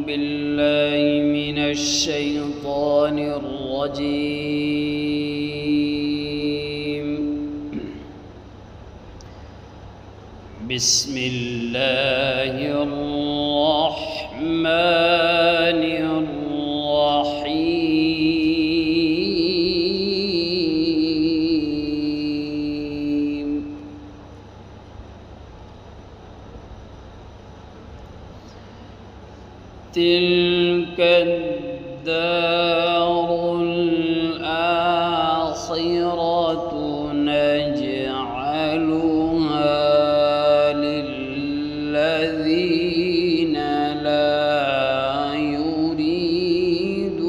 بالله من الشيطان الرجيم. بسم الله الرحمن الرحيم. تلك الدار الآخرة نجعلها للذين لا يريدون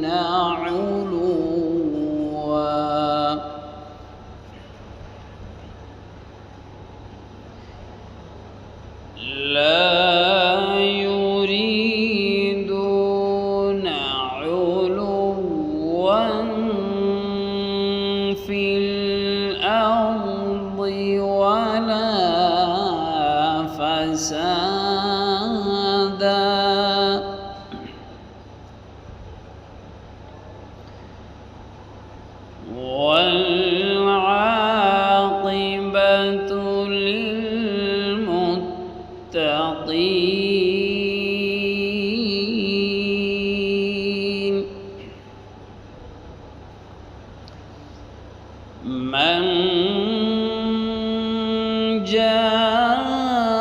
علوا في الأرض ولا فسادا والعاقبة للمتقين. من جاء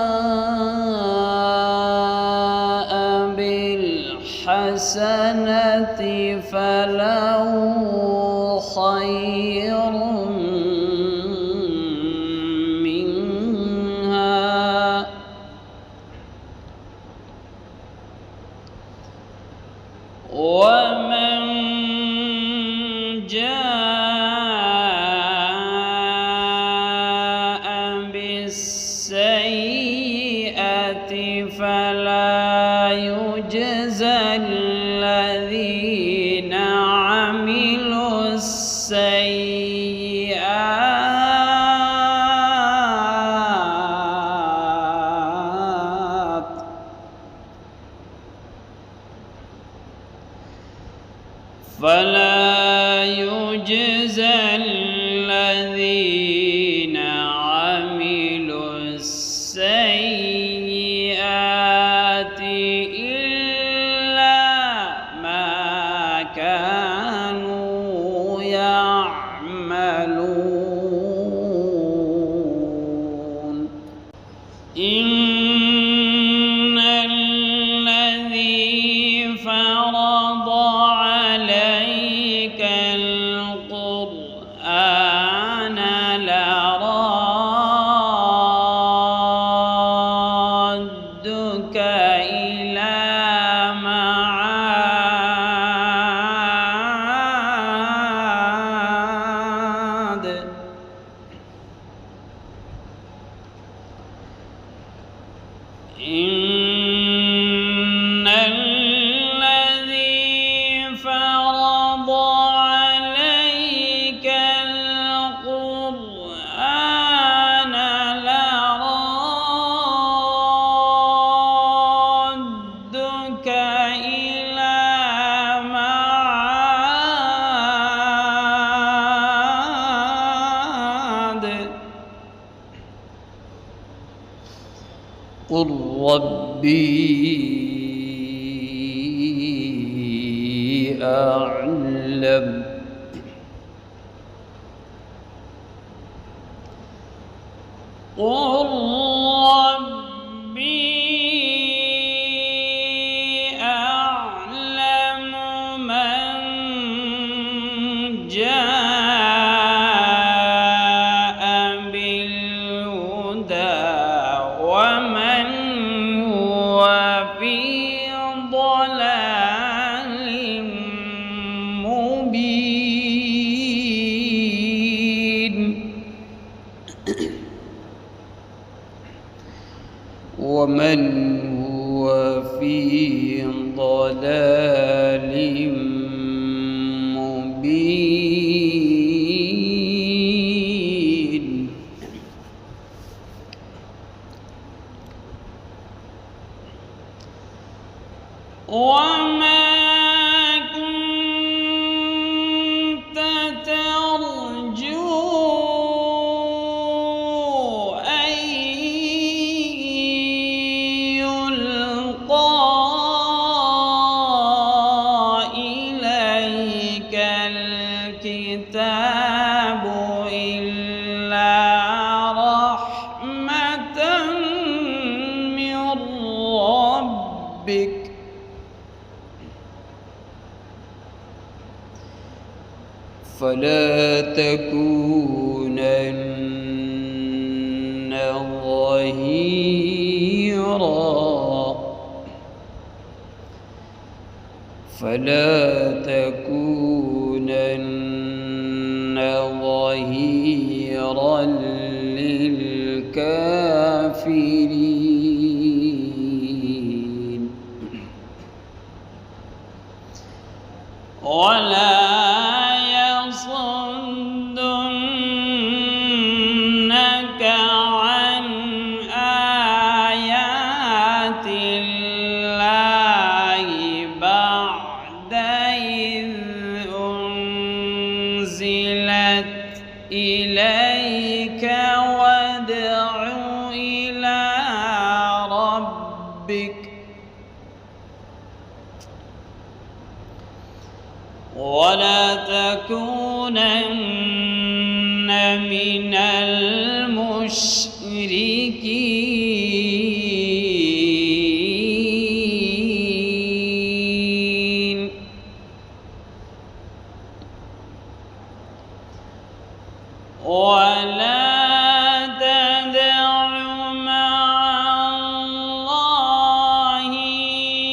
بالحسنة فله خير منها ومن جاء بالسيئة فلا يجزى الذين عملوا السيئات الذين عملوا السيئات إلا ما كانوا يعملون. إن الذي فرض عليك القرآن لرادك إلى معاد إن الذي فرض عليك القرآن لرادك إلى معاد قل ربي أعلم قل ربي أعلم من جاء بالهدى ومن هو في ضلال مبين. ومن هو في ضلال مبين. وما كنت ترجو أن يلقى إليك الكتاب إلا رحمة من ربك فلا تكونن ظهيرا للكافرين ولا يصدنك عن آيات الله بعد إذ أنزلت إليك وادع إلى ربك ولا تكونن من المشركين ولا تدع مع الله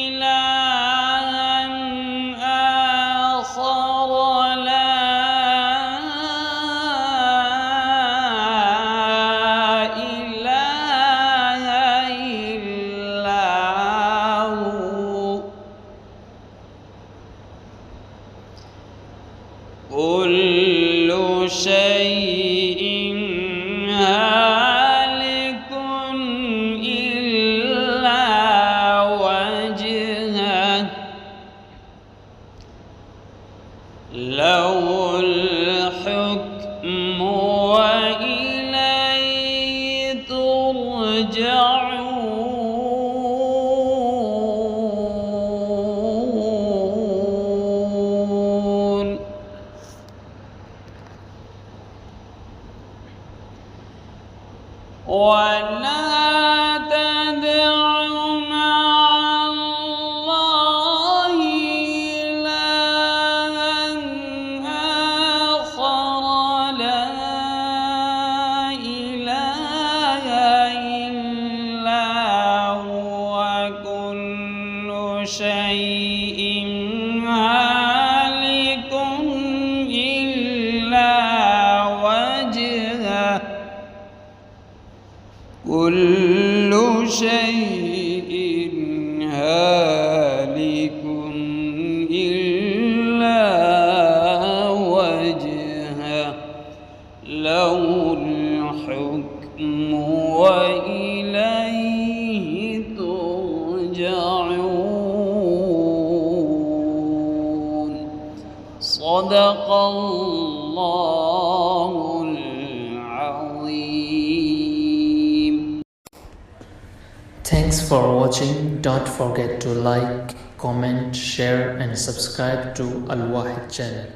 إلها آخر لا إله إلا هو كل شيء هالك إلا وجهه له الحكم وإليه ترجعون ولا تدع مع الله إلها آخر لا إله إلا هو كل شيء هالك إلا وجهه كل شيء هالك إلا وجهه له الحكم وإليه ترجعون صدق الله العظيم. Thanks for watching. Don't forget to like, comment, share and subscribe to Al Wahid channel.